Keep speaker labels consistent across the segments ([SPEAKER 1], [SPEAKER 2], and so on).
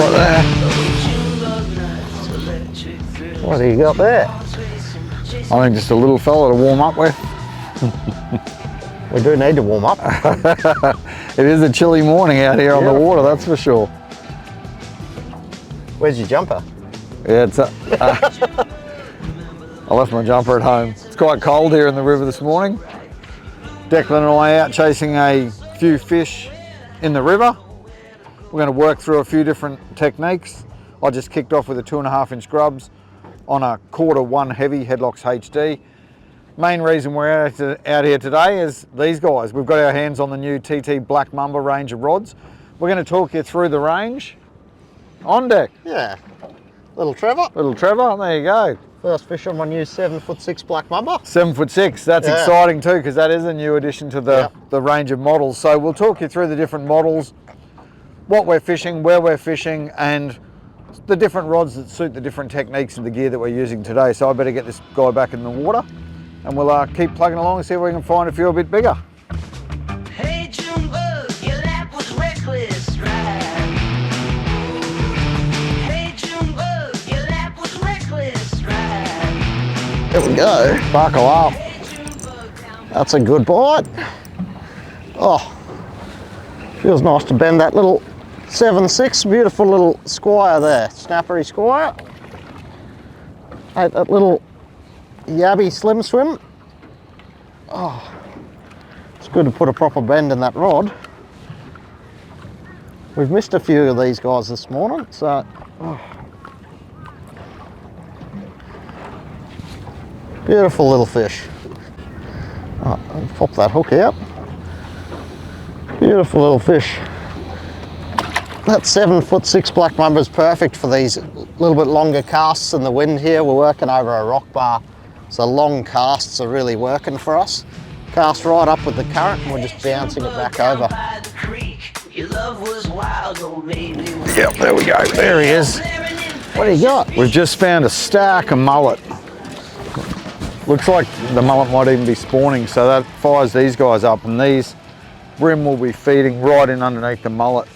[SPEAKER 1] what there. What do you got there? I think just a little fella to warm up with.
[SPEAKER 2] We do need to warm up.
[SPEAKER 1] It is a chilly morning out here on the water, that's for sure.
[SPEAKER 2] Where's your jumper?
[SPEAKER 1] Yeah, it's I left my jumper at home. It's quite cold here in the river this morning. Declan and I out chasing a few fish in the river. We're going to work through a few different techniques. I just kicked off with a 2.5 inch grubs on a 1/4 heavy Headlocks HD. Main reason we're out here today is these guys. We've got our hands on the new TT Black Mamba range of rods. We're going to talk you through the range. On deck.
[SPEAKER 2] Yeah. Little Trevor.
[SPEAKER 1] Little Trevor, there you go.
[SPEAKER 2] First fish on my new 7'6" Black Mamba.
[SPEAKER 1] 7'6", that's exciting too, because that is a new addition to the range of models. So we'll talk you through the different models, what we're fishing, where we're fishing, and the different rods that suit the different techniques and the gear that we're using today. So I better get this guy back in the water, and we'll keep plugging along and see if we can find a few a bit bigger.
[SPEAKER 3] Hey Junebug, your lap was reckless, right? Hey Junebug, your lap was reckless, right?
[SPEAKER 2] There we go.
[SPEAKER 1] Buckle up.
[SPEAKER 2] That's a good bite. Oh, feels nice to bend that little 7'6", beautiful little squire there, snappery squire. Ate that little yabby slim swim. Oh, it's good to put a proper bend in that rod. We've missed a few of these guys this morning, so beautiful little fish. Right, I'll pop that hook out. Beautiful little fish. That 7'6" Black Mamba is perfect for these little bit longer casts in the wind here. We're working over a rock bar, so long casts are really working for us. Cast right up with the current and we're just bouncing it back over.
[SPEAKER 1] Yep, there we go. There he is.
[SPEAKER 2] What do you got?
[SPEAKER 1] We've just found a stack of mullet. Looks like the mullet might even be spawning, so that fires these guys up, and these bream will be feeding right in underneath the mullet.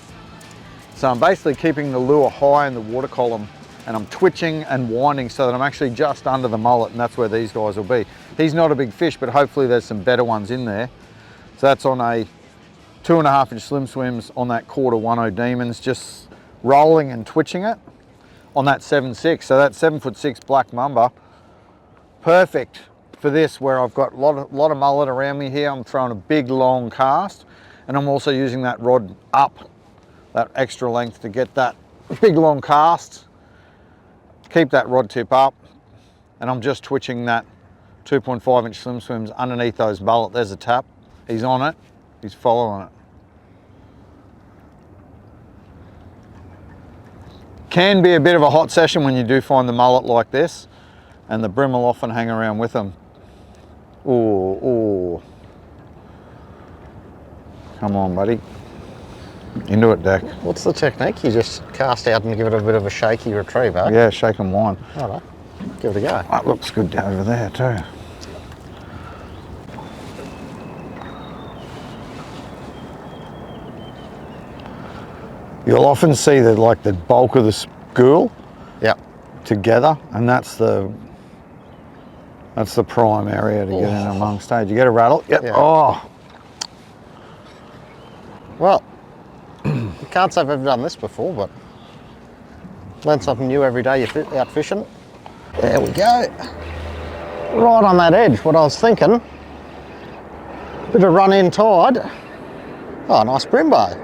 [SPEAKER 1] So I'm basically keeping the lure high in the water column, and I'm twitching and winding so that I'm actually just under the mullet, and that's where these guys will be. He's not a big fish, but hopefully there's some better ones in there. So that's on a 2.5 inch slim swims on that 1/4 Demons, just rolling and twitching it on that 7'6". So that 7'6" Black Mamba, perfect for this, where I've got a lot of mullet around me here. I'm throwing a big long cast, and I'm also using that rod up, that extra length to get that big long cast, keep that rod tip up, and I'm just twitching that 2.5 inch slim swims underneath those mullet. There's a tap, he's on it, he's following it. Can be a bit of a hot session when you do find the mullet like this, and the bream will often hang around with them. Ooh, ooh. Come on, buddy. Into it, Deck.
[SPEAKER 2] What's the technique? You just cast out and give it a bit of a shaky retrieve, eh?
[SPEAKER 1] Yeah, shake and wind.
[SPEAKER 2] All right, give it a go.
[SPEAKER 1] That looks good over there too. You'll often see that, like, the bulk of the school together, and that's the prime area to get in amongst. Did you get a rattle? Yep.
[SPEAKER 2] Yeah.
[SPEAKER 1] Oh.
[SPEAKER 2] Well, you can't say I've ever done this before, but learn something new every day you're out fishing. There we go. Right on that edge, what I was thinking. Bit of run in tide. Oh, nice brimbo.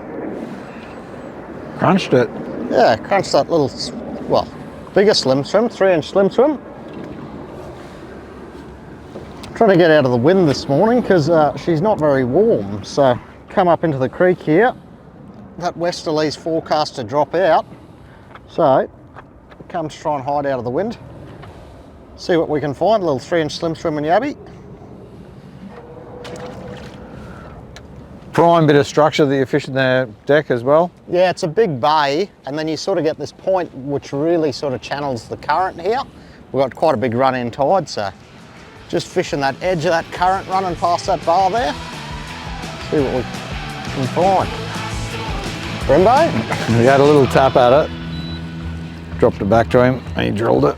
[SPEAKER 1] Crunched it.
[SPEAKER 2] Yeah, crunched that little, well, bigger slim swim, 3 inch slim swim. Trying to get out of the wind this morning because she's not very warm, so come up into the creek here. That westerly's forecast to drop out, so come to try and hide out of the wind. See what we can find. A little 3 inch slim swim and yabby.
[SPEAKER 1] Prime bit of structure that you're fishing there, Deck, as well.
[SPEAKER 2] Yeah, it's a big bay, and then you sort of get this point which really sort of channels the current here. We've got quite a big run in tide, so just fishing that edge of that current running past that bar there. See what we can find. Brimbo?
[SPEAKER 1] We had a little tap at it. Dropped it back to him and he drilled it.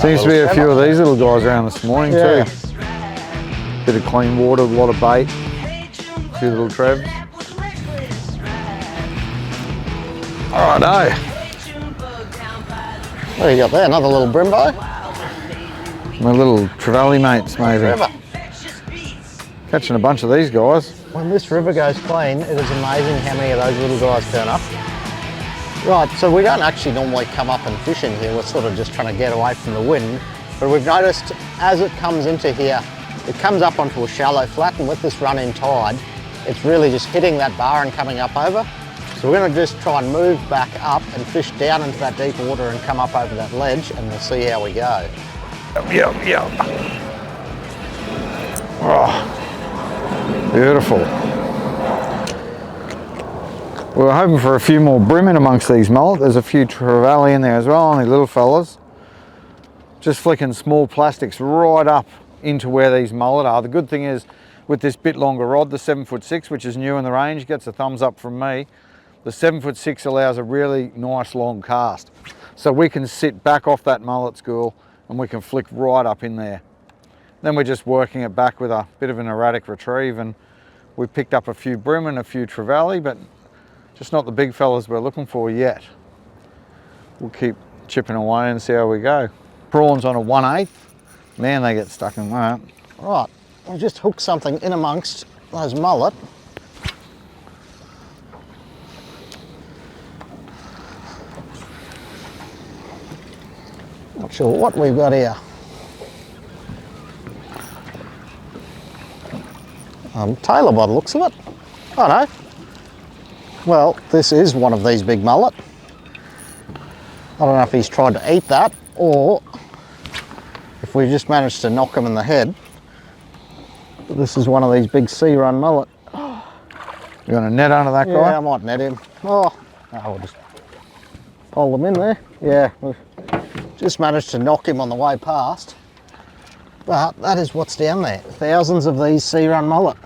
[SPEAKER 1] Seems to be a few of these little guys around this morning too. Bit of clean water, a lot of bait, a few little trebs. Alrighto.
[SPEAKER 2] What do you got there? Another little brimbo?
[SPEAKER 1] My little trevally mates maybe.
[SPEAKER 2] River.
[SPEAKER 1] Catching a bunch of these guys.
[SPEAKER 2] When this river goes clean, it is amazing how many of those little guys turn up. Right, so we don't actually normally come up and fish in here. We're sort of just trying to get away from the wind. But we've noticed as it comes into here, it comes up onto a shallow flat, and with this run-in tide, it's really just hitting that bar and coming up over. So we're going to just try and move back up and fish down into that deep water and come up over that ledge, and we'll see how we go.
[SPEAKER 1] Yep. Oh, beautiful. We were hoping for a few more bream in amongst these mullet. There's a few trevally in there as well, only little fellas. Just flicking small plastics right up into where these mullet are. The good thing is, with this bit longer rod, the 7'6", which is new in the range, gets a thumbs up from me. The 7'6" allows a really nice long cast. So we can sit back off that mullet school and we can flick right up in there. Then we're just working it back with a bit of an erratic retrieve, and we've picked up a few bream and a few trevally, but just not the big fellas we're looking for yet. We'll keep chipping away and see how we go. Prawns on a 1/8. Man, they get stuck in that.
[SPEAKER 2] Right, we'll just hook something in amongst those mullet. Not sure what we've got here. Tailor by the looks of it. Oh no. Well, this is one of these big mullet. I don't know if he's tried to eat that or if we just managed to knock him in the head. But this is one of these big sea run mullet.
[SPEAKER 1] You want to net under that guy?
[SPEAKER 2] Yeah, I might net him. Oh, no, we'll just hold him in there. Yeah, we've just managed to knock him on the way past. But that is what's down there. Thousands of these sea run mullet.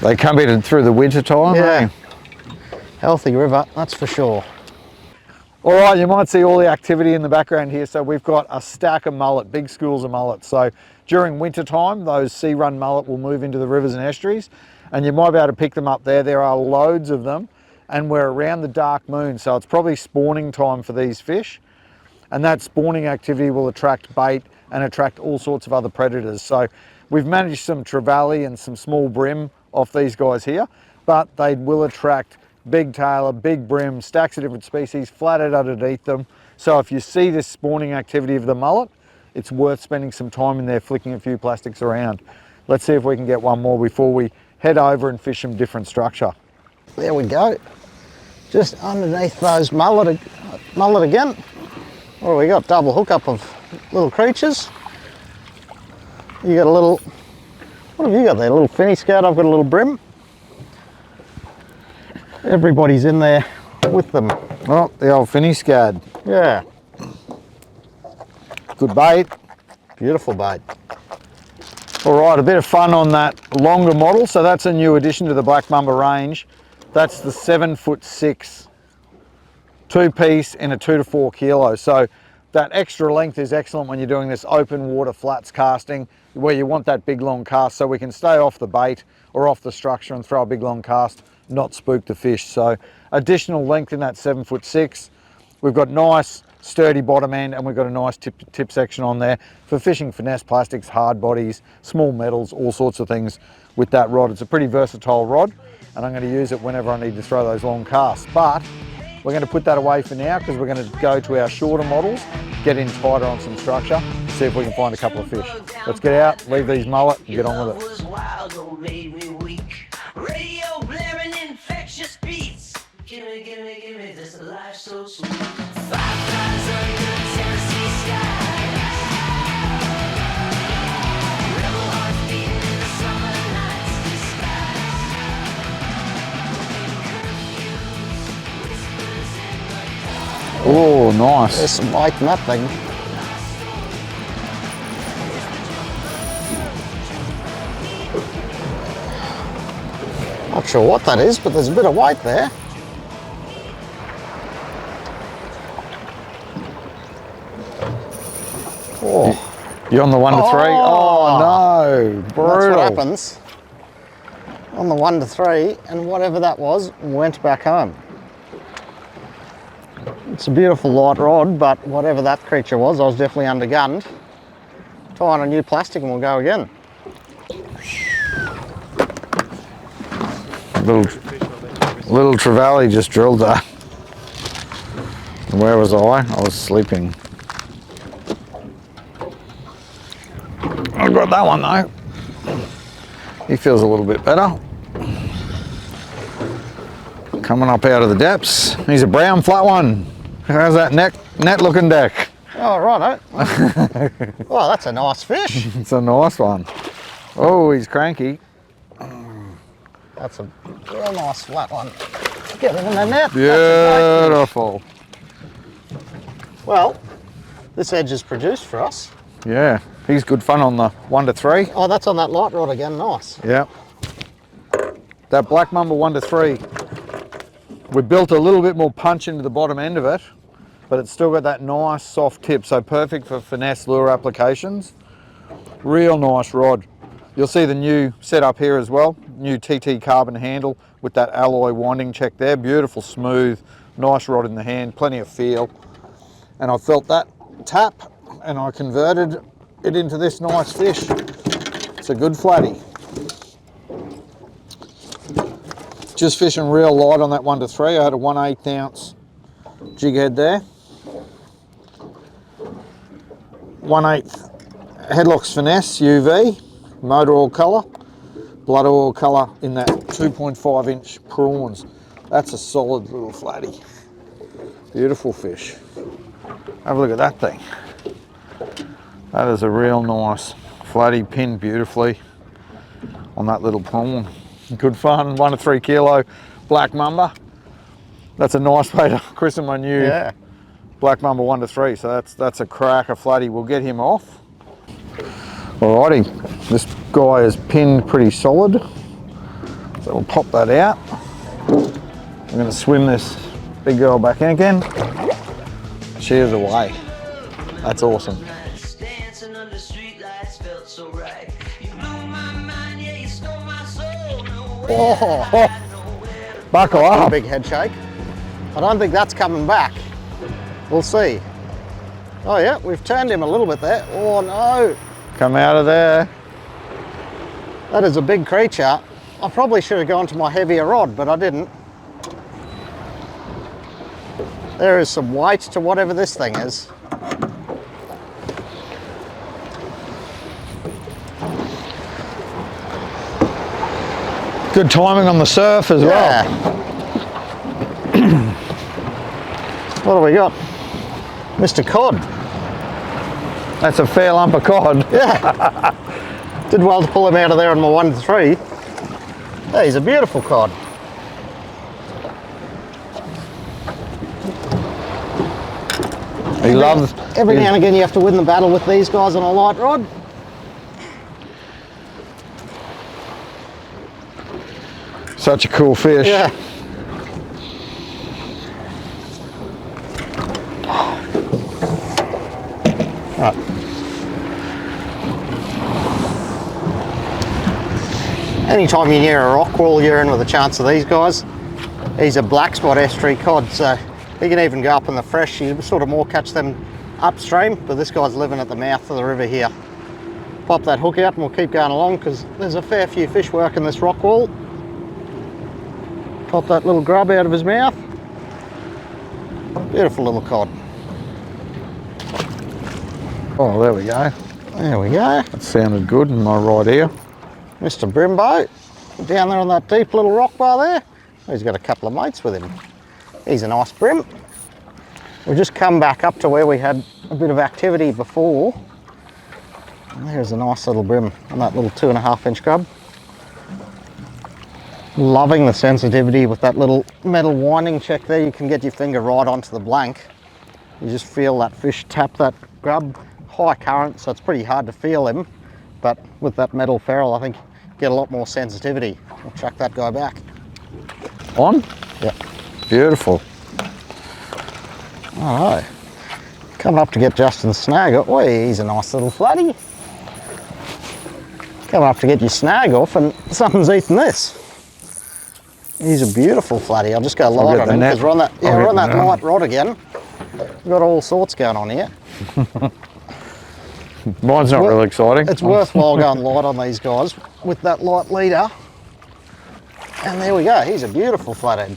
[SPEAKER 1] They come in through the winter time,
[SPEAKER 2] Yeah.
[SPEAKER 1] eh?
[SPEAKER 2] Healthy river, that's for sure.
[SPEAKER 1] All right, you might see all the activity in the background here. So we've got a stack of mullet, big schools of mullet. So during winter time, those sea run mullet will move into the rivers and estuaries, and you might be able to pick them up there. There are loads of them, and we're around the dark moon, so it's probably spawning time for these fish. And that spawning activity will attract bait and attract all sorts of other predators. So we've managed some trevally and some small bream off these guys here, but they will attract big tailor, big bream, stacks of different species, flathead underneath them. So if you see this spawning activity of the mullet, it's worth spending some time in there flicking a few plastics around. Let's see if we can get one more before we head over and fish some different structure.
[SPEAKER 2] There we go. Just underneath those mullet again. What do we got? Double hookup of little creatures. You got a little, what have you got there? A little finny scout, I've got a little bream. Everybody's in there with them.
[SPEAKER 1] Oh, the old finny scad.
[SPEAKER 2] Yeah.
[SPEAKER 1] Good bait.
[SPEAKER 2] Beautiful bait.
[SPEAKER 1] All right, a bit of fun on that longer model. So that's a new addition to the Black Mamba range. That's the 7'6", 2-piece in a 2 to 4 kilo. So that extra length is excellent when you're doing this open water flats casting, where you want that big long cast so we can stay off the bait or off the structure and throw a big long cast, not spook the fish. So additional length in that 7'6". We've got nice sturdy bottom end, and we've got a nice tip section on there for fishing finesse plastics, hard bodies, small metals, all sorts of things with that rod. It's a pretty versatile rod, and I'm going to use it whenever I need to throw those long casts. But we're going to put that away for now because we're going to go to our shorter models, get in tighter on some structure, see if we can find a couple of fish. Let's get out, leave these mullet, and get on with it.
[SPEAKER 3] Was wild, oh, made me weak. Radio blaring infectious beats. Gimme this life so sweet. 5,000 Tennessee sky. Rebel hearts beating in the summer night's disguise.
[SPEAKER 1] Oh, nice.
[SPEAKER 2] There's some bite in that thing. Not sure what that is, but there's a bit of weight there. Oh,
[SPEAKER 1] You on the 1 to 3? Oh no, brutal.
[SPEAKER 2] that's what happens on the 1 to 3, and whatever that was went back home. It's a beautiful light rod, but whatever that creature was, I was definitely undergunned. Tie on a new plastic and we'll go again.
[SPEAKER 1] Little trevally just drilled that. Where was I? I was sleeping. I got that one though. He feels a little bit better. Coming up out of the depths. He's a brown flat one. How's that net looking deck?
[SPEAKER 2] Oh, righto. Oh, that's a nice fish.
[SPEAKER 1] It's a nice one. Oh, he's cranky.
[SPEAKER 2] That's a real nice flat one. Get it in the net.
[SPEAKER 1] Beautiful.
[SPEAKER 2] Well, this edge is produced for us.
[SPEAKER 1] Yeah, he's good fun on the 1 to 3.
[SPEAKER 2] Oh, that's on that light rod again. Nice.
[SPEAKER 1] Yeah. That Black Mamba 1 to 3. We built a little bit more punch into the bottom end of it, but it's still got that nice soft tip, so perfect for finesse lure applications. Real nice rod. You'll see the new setup here as well, new TT carbon handle with that alloy winding check there. Beautiful, smooth, nice rod in the hand, plenty of feel. And I felt that tap and I converted it into this nice fish. It's a good flatty. Just fishing real light on that 1 to 3. I had a 1/8 ounce jig head there. 1/8 headlocks finesse UV, motor oil colour, blood oil colour in that 2.5 inch prawns. That's a solid little flatty. Beautiful fish. Have a look at that thing. That is a real nice flatty, pinned beautifully on that little prawn. Good fun, 1 to 3 kilo Black Mamba. That's a nice way to christen my new Black Mamba 1 to 3. So that's a cracker flatty. We'll get him off. Alrighty, this guy is pinned pretty solid. So we'll pop that out. I'm going to swim this big girl back in again. She is away. That's awesome.
[SPEAKER 3] Dancing under streetlights felt so right. You blew my mind, yeah, you stole my soul.
[SPEAKER 1] Buckle
[SPEAKER 2] A
[SPEAKER 1] up.
[SPEAKER 2] big head shake. I don't think that's coming back. We'll see. Oh yeah, we've turned him a little bit there. Oh no.
[SPEAKER 1] Come out of there.
[SPEAKER 2] That is a big creature. I probably should have gone to my heavier rod, but I didn't. There is some weight to whatever this thing is.
[SPEAKER 1] Good timing on the surf as well.
[SPEAKER 2] What do we got? Mr. Cod.
[SPEAKER 1] That's a fair lump of cod.
[SPEAKER 2] Yeah. Did well to pull him out of there on my 1 to 3. Yeah, he's a beautiful cod.
[SPEAKER 1] He loves.
[SPEAKER 2] Every now and again you have to win the battle with these guys on a light rod.
[SPEAKER 1] Such a cool fish.
[SPEAKER 2] Yeah. Right. Anytime you're near a rock wall, you're in with a chance of these guys. He's a black spot estuary cod, so he can even go up in the fresh. You sort of more catch them upstream, but this guy's living at the mouth of the river here. Pop that hook out and we'll keep going along because there's a fair few fish working this rock wall. Pop that little grub out of his mouth. Beautiful little cod.
[SPEAKER 1] Oh, there we go.
[SPEAKER 2] There we go.
[SPEAKER 1] That sounded good in my right ear.
[SPEAKER 2] Mr. Brimbo, down there on that deep little rock bar there. He's got a couple of mates with him. He's a nice brim. We've just come back up to where we had a bit of activity before. And there's a nice little brim on that little 2.5 inch grub. Loving the sensitivity with that little metal winding check there. You can get your finger right onto the blank. You just feel that fish tap that grub. High current, so it's pretty hard to feel him. But with that metal ferrule, I think you get a lot more sensitivity. We'll chuck that guy back.
[SPEAKER 1] On?
[SPEAKER 2] Yep.
[SPEAKER 1] Beautiful.
[SPEAKER 2] All right. Coming up to get Justin's snag off. Oh, he's a nice little flatty. Coming up to get your snag off and something's eating this. He's a beautiful flatty. I'll just go light on him because we're on that, we're on that light rod again. We've got all sorts going on here.
[SPEAKER 1] Mine's not really exciting.
[SPEAKER 2] It's worthwhile going light on these guys with that light leader. And there we go. He's a beautiful flathead.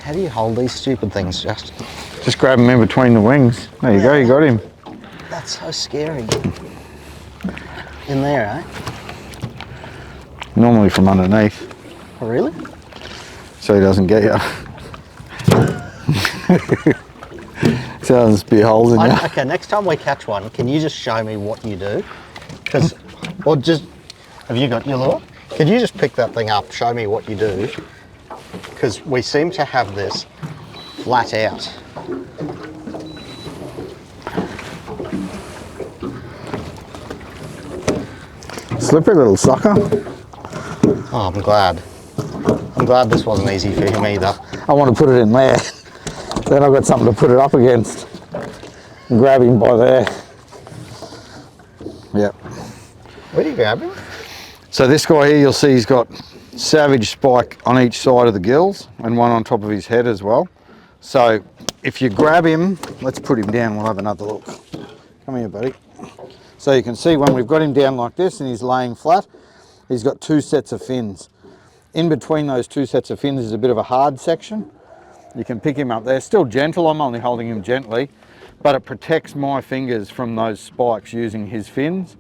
[SPEAKER 2] How do you hold these stupid things, Justin?
[SPEAKER 1] Just grab him in between the wings. There you go, you got him.
[SPEAKER 2] That's so scary. In there, eh?
[SPEAKER 1] Normally from underneath,
[SPEAKER 2] Oh, really?
[SPEAKER 1] so he doesn't get you. So there's be holes in you.
[SPEAKER 2] Okay, next time we catch one, can you just show me what you do? Because, or just, have you got your lure? Could you just pick that thing up, show me what you do? Because we seem to have this flat out.
[SPEAKER 1] Slippery little sucker.
[SPEAKER 2] Oh, I'm glad. I'm glad this wasn't easy for him either.
[SPEAKER 1] I want to put it in there. Then I've got something to put it up against. And grab him by there. Yep.
[SPEAKER 2] Where do you grab him?
[SPEAKER 1] So this guy here, you'll see he's got savage spike on each side of the gills and one on top of his head as well. So if you grab him, let's put him down, we'll have another look. Come here, buddy. So you can see when we've got him down like this and he's laying flat, he's got two sets of fins. In between those two sets of fins is a bit of a hard section. You can pick him up there. Still gentle, I'm only holding him gently, but it protects my fingers from those spikes using his fins.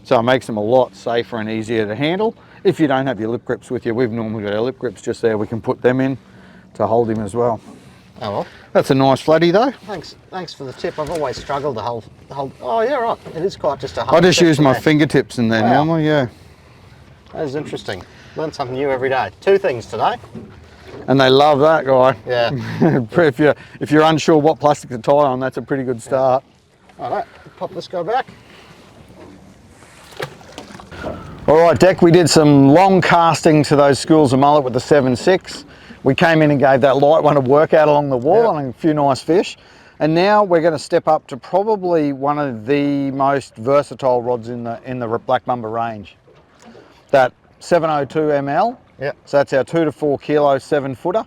[SPEAKER 1] So it makes them a lot safer and easier to handle. If you don't have your lip grips with you, we've normally got our lip grips just there. We can put them in to hold him as well.
[SPEAKER 2] Oh well.
[SPEAKER 1] That's a nice flatty though.
[SPEAKER 2] Thanks for the tip. I've always struggled to hold. Oh yeah, right. It is quite just a hard.
[SPEAKER 1] I just use my
[SPEAKER 2] there.
[SPEAKER 1] fingertips in there normally, yeah.
[SPEAKER 2] That is interesting. Learn something new every day. Two things today.
[SPEAKER 1] And they love that guy.
[SPEAKER 2] Yeah.
[SPEAKER 1] if you're unsure what plastic to tie on, that's a pretty good start.
[SPEAKER 2] All right, pop this guy back.
[SPEAKER 1] All right, Deck, we did some long casting to those schools of mullet with the 7.6. We came in and gave that light one a workout along the wall and a few nice fish. And now we're going to step up to probably one of the most versatile rods in the Black Mamba range. That 702 ml.
[SPEAKER 2] Yeah.
[SPEAKER 1] So that's our 2 to 4 kilo 7-footer.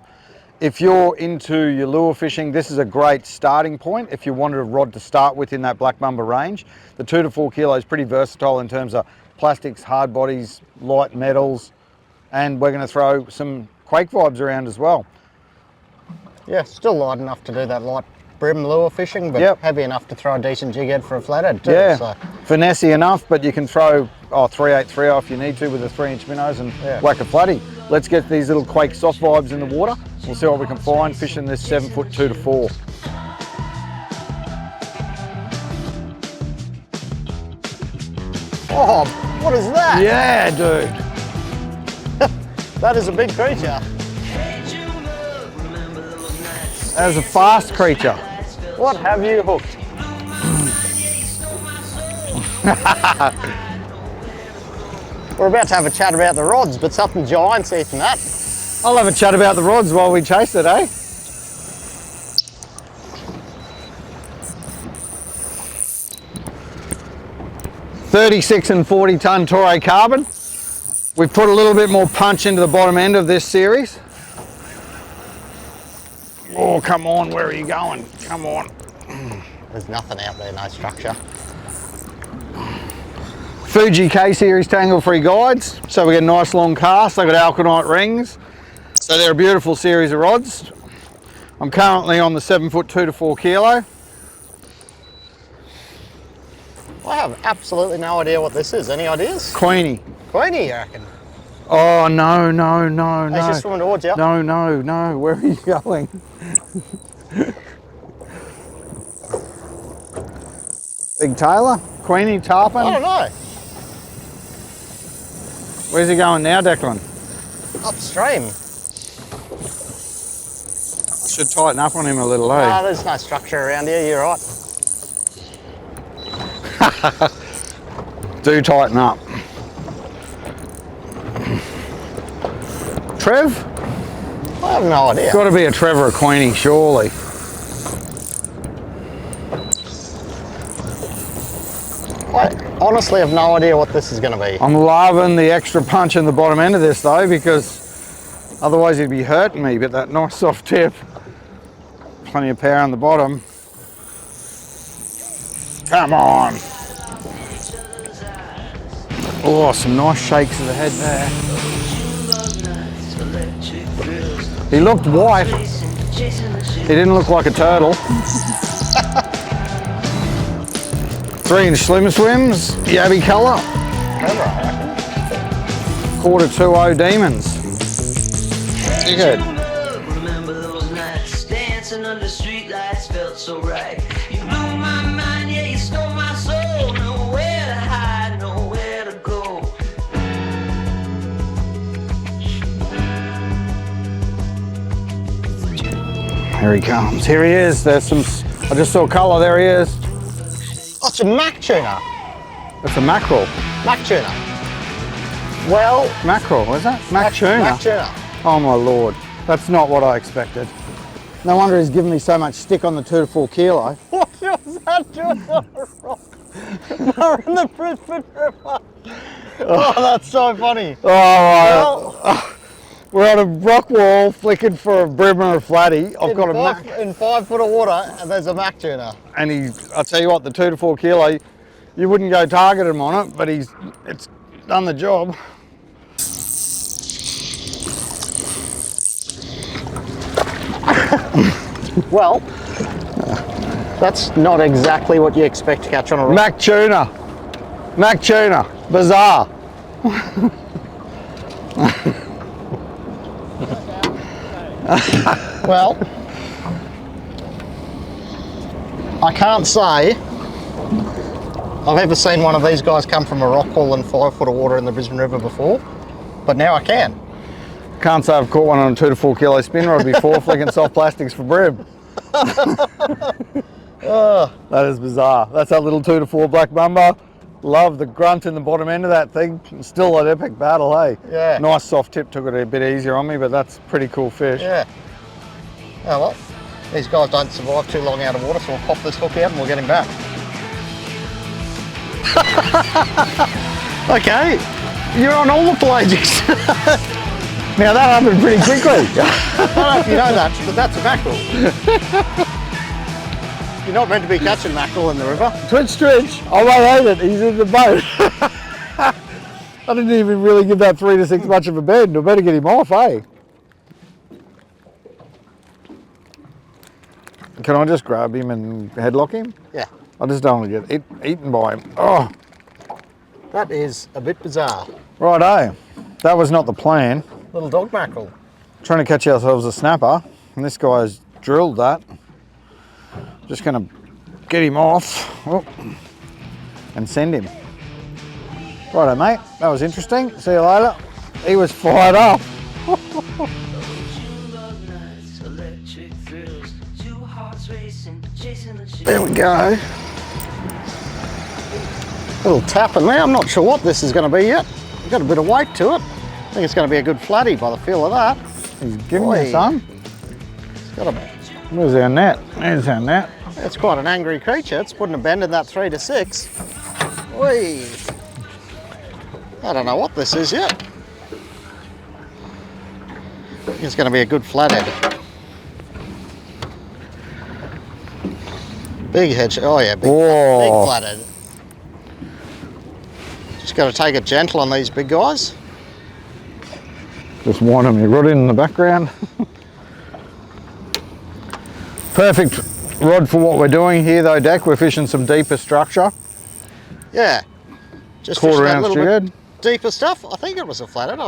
[SPEAKER 1] If you're into your lure fishing, this is a great starting point. If you wanted a rod to start with in that Black Mamba range, the 2 to 4 kilo is pretty versatile in terms of plastics, hard bodies, light metals, and we're going to throw some Quake vibes around as well.
[SPEAKER 2] Yeah, still light enough to do that light brim lure fishing, but heavy enough to throw a decent jig head for a flathead too.
[SPEAKER 1] Yeah,
[SPEAKER 2] so.
[SPEAKER 1] finessey enough, but you can throw 3/8 if you need to with a 3-inch minnows and whack a flatty. Let's get these little Quake soft vibes in the water. We'll see what we can find fishing this 7-foot 2 to 4.
[SPEAKER 2] Oh, what is that?
[SPEAKER 1] Yeah, dude.
[SPEAKER 2] That is a big creature.
[SPEAKER 1] That is a fast creature.
[SPEAKER 2] What have you hooked? We're about to have a chat about the rods, but something giant's eating that.
[SPEAKER 1] I'll have a chat about the rods while we chase it, eh? .36 and 40 ton Toray carbon. We've put a little bit more punch into the bottom end of this series. Oh, come on, where are you going? Come on.
[SPEAKER 2] There's nothing out there, no structure.
[SPEAKER 1] Fuji K-Series Tangle free guides. So we get a nice long cast. They've got Alconite rings. So they're a beautiful series of rods. I'm currently on the 7-foot 2 to 4 kilo.
[SPEAKER 2] I have absolutely no idea what this is. Any ideas?
[SPEAKER 1] Queenie.
[SPEAKER 2] Queenie, you reckon?
[SPEAKER 1] Oh, no, no, no, no.
[SPEAKER 2] It's just swimming towards you.
[SPEAKER 1] No, no, no. Where are you going? Big Taylor? Queenie tarpon?
[SPEAKER 2] I don't know.
[SPEAKER 1] Where's he going now, Declan?
[SPEAKER 2] upstream.
[SPEAKER 1] I should tighten up on him a little, eh?
[SPEAKER 2] Ah, there's no structure around here, you're right.
[SPEAKER 1] Do tighten up. Trev?
[SPEAKER 2] I have no idea.
[SPEAKER 1] Got to be a Trevor or Queenie, surely.
[SPEAKER 2] I honestly have no idea what this is going to be.
[SPEAKER 1] I'm loving the extra punch in the bottom end of this though, because otherwise he'd be hurting me, but that nice soft tip. Plenty of power on the bottom. Come on. Oh, some nice shakes of the head there. He looked white. He didn't look like a turtle. 3-inch slim swims, yabby colour. Quarter 2.0 demons. Good.
[SPEAKER 3] Remember those nights dancing under streetlights felt so right. You blew my mind, yeah, you stole my soul. Nowhere to hide, nowhere to go.
[SPEAKER 1] Here he comes. Here he is. There's some. I just saw colour. There he is.
[SPEAKER 2] Oh, it's a mac tuna.
[SPEAKER 1] It's a mackerel.
[SPEAKER 2] Mac tuna. Well,
[SPEAKER 1] Mackerel, is that? Mac tuna.
[SPEAKER 2] Mac tuna.
[SPEAKER 1] Oh my lord. That's not what I expected. No wonder he's given me so much stick on the 2 to 4 kilo.
[SPEAKER 2] What was that doing on a rock? We're in the Brisbane River. Oh, that's so funny.
[SPEAKER 1] Oh, we're on a rock wall flicking for a bream or a flatty. I've got a mac.
[SPEAKER 2] In 5 foot of water, and there's a mac tuna.
[SPEAKER 1] And I'll tell you what, the 2 to 4 kilo, you wouldn't go target him on it, but it's done the job.
[SPEAKER 2] Well, that's not exactly what you expect to catch on a rock.
[SPEAKER 1] Mac tuna. Mac tuna. Bizarre.
[SPEAKER 2] Well, I can't say I've ever seen one of these guys come from a rock wall in 5 foot of water in the Brisbane River before, but now I can.
[SPEAKER 1] Can't say I've caught one on a 2 to 4 kilo spin rod before, flicking soft plastics for bream. That is bizarre. That's that little 2 to 4 Black Mamba. Love the grunt in the bottom end of that thing. Still an epic battle, hey?
[SPEAKER 2] Yeah.
[SPEAKER 1] Nice soft tip, took it a bit easier on me, but that's a pretty cool fish.
[SPEAKER 2] Yeah. Oh well, these guys don't survive too long out of water, so we'll pop this hook out and we'll get him back.
[SPEAKER 1] Okay, you're on all the pelagics. Now that happened pretty quickly.
[SPEAKER 2] I don't know if you know that, but that's a mackerel. You're not meant to be catching mackerel in the river.
[SPEAKER 1] Twitch. Oh, I hate it. He's in the boat. I didn't even really give that 3 to 6 much of a bend. I better get him off, eh? Can I just grab him and headlock him?
[SPEAKER 2] Yeah.
[SPEAKER 1] I just don't want to get eaten by him. Oh,
[SPEAKER 2] That is a bit bizarre.
[SPEAKER 1] righto. That was not the plan.
[SPEAKER 2] Little dog mackerel.
[SPEAKER 1] Trying to catch ourselves a snapper, and this guy's drilled that. Just going to get him off and send him. Righto, mate. That was interesting. See you later. He was fired up. There we go.
[SPEAKER 2] Little tap in there. I'm not sure what this is going to be yet. We've got a bit of weight to it. I think it's going to be a good flatty by the feel of that.
[SPEAKER 1] He's giving me some.
[SPEAKER 2] It's got a,
[SPEAKER 1] Where's our net? There's our net.
[SPEAKER 2] it's quite an angry creature. It's putting a bend in that 3 to 6. Whee! I don't know what this is yet. I think it's going to be a good flathead. Big head. Oh yeah, big flathead. Just got to take it gentle on these big guys.
[SPEAKER 1] Just winding me rod in the background. Perfect rod for what we're doing here though, Deck. We're fishing some deeper structure.
[SPEAKER 2] Yeah. Just
[SPEAKER 1] Quarter
[SPEAKER 2] fishing that
[SPEAKER 1] ounce
[SPEAKER 2] little
[SPEAKER 1] jig.
[SPEAKER 2] bit deeper stuff. I think it was a flathead.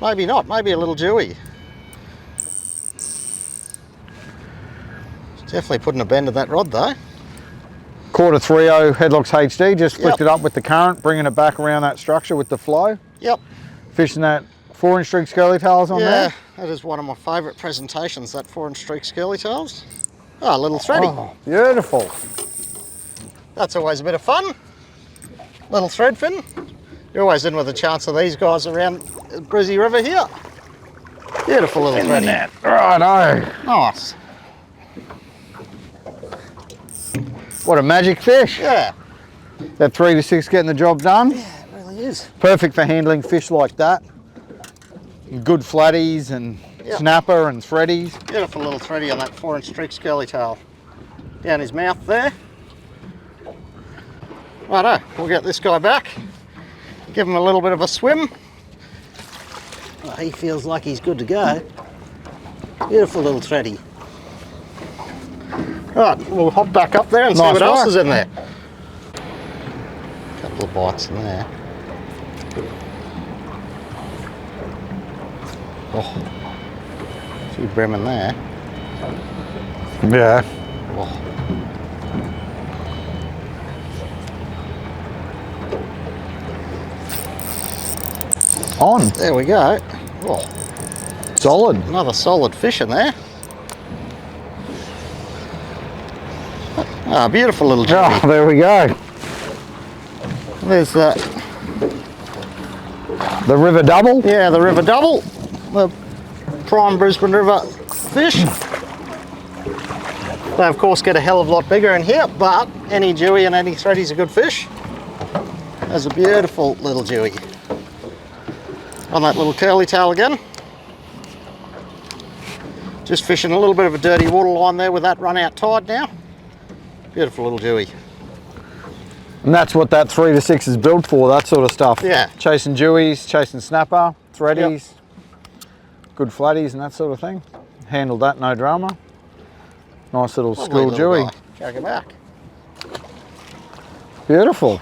[SPEAKER 2] Maybe not. Maybe a little dewy. Definitely putting a bend in that rod though.
[SPEAKER 1] Quarter 3.0 headlocks HD. Just flicked it up with the current, bringing it back around that structure with the flow.
[SPEAKER 2] Yep.
[SPEAKER 1] Fishing that 4-inch streak curly tails on there?
[SPEAKER 2] Yeah, that is one of my favourite presentations, that 4-inch streak curly tails. Oh, a little thready.
[SPEAKER 1] Oh, beautiful.
[SPEAKER 2] That's always a bit of fun. Little threadfin. You're always in with a chance of these guys around the Brizzy River here. Beautiful little thready.
[SPEAKER 1] Righto.
[SPEAKER 2] Nice.
[SPEAKER 1] What a magic fish.
[SPEAKER 2] Yeah.
[SPEAKER 1] That 3 to 6 getting the job done.
[SPEAKER 2] Yeah, it really is.
[SPEAKER 1] Perfect for handling fish like that. Good flatties and snapper and threadies.
[SPEAKER 2] Beautiful little thready on that 4-inch streak curly tail. Down his mouth there. Righto, we'll get this guy back. Give him a little bit of a swim. Oh, he feels like he's good to go. Beautiful little thready. Right, we'll hop back up there and see what else is in there. Couple of bites in there. Oh, a few bream in there.
[SPEAKER 1] Yeah.
[SPEAKER 2] Oh.
[SPEAKER 1] On.
[SPEAKER 2] There we go. Oh,
[SPEAKER 1] Solid.
[SPEAKER 2] another solid fish in there. Ah, beautiful little jig.
[SPEAKER 1] Oh, there we go.
[SPEAKER 2] There's that.
[SPEAKER 1] The river double.
[SPEAKER 2] Yeah, the river double. The prime Brisbane River fish. They of course get a hell of a lot bigger in here, but any dewy and any thready's a good fish. There's a beautiful little dewy. On that little curly tail again. Just fishing a little bit of a dirty water line there with that run out tide now. Beautiful little dewy.
[SPEAKER 1] And that's what that 3 to 6 is built for, that sort of stuff.
[SPEAKER 2] Yeah.
[SPEAKER 1] Chasing dewies, chasing snapper, threadies, good flatties and that sort of thing. Handled that, no drama. Nice little school dewy.
[SPEAKER 2] Drag it back.
[SPEAKER 1] Beautiful.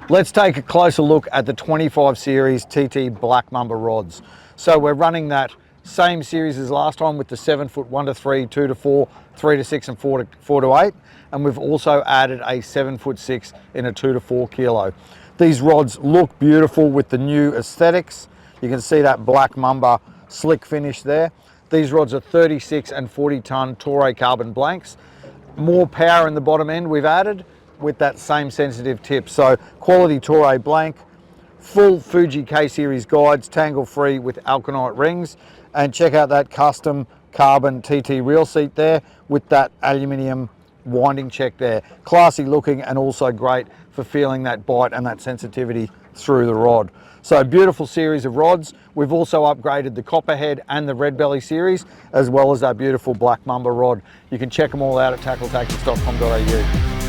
[SPEAKER 1] Let's take a closer look at the 25 series TT Black Mamba rods. So we're running that same series as last time with the 7-foot 1 to 3, 2 to 4, 3 to 6 and 4 to 8. And we've also added a 7-foot 6 in a 2 to 4 kilo. These rods look beautiful with the new aesthetics. You can see that Black Mamba slick finish there. These rods are 36 and 40 ton Toray carbon blanks. More power in the bottom end we've added with that same sensitive tip. So quality Toray blank, full Fuji K-Series guides, tangle free with Alconite rings. And check out that custom carbon TT reel seat there with that aluminium winding check there. Classy looking and also great for feeling that bite and that sensitivity through the rod. So beautiful series of rods. We've also upgraded the Copperhead and the Red Belly series, as well as that beautiful Black Mamba rod. You can check them all out at tackletactics.com.au.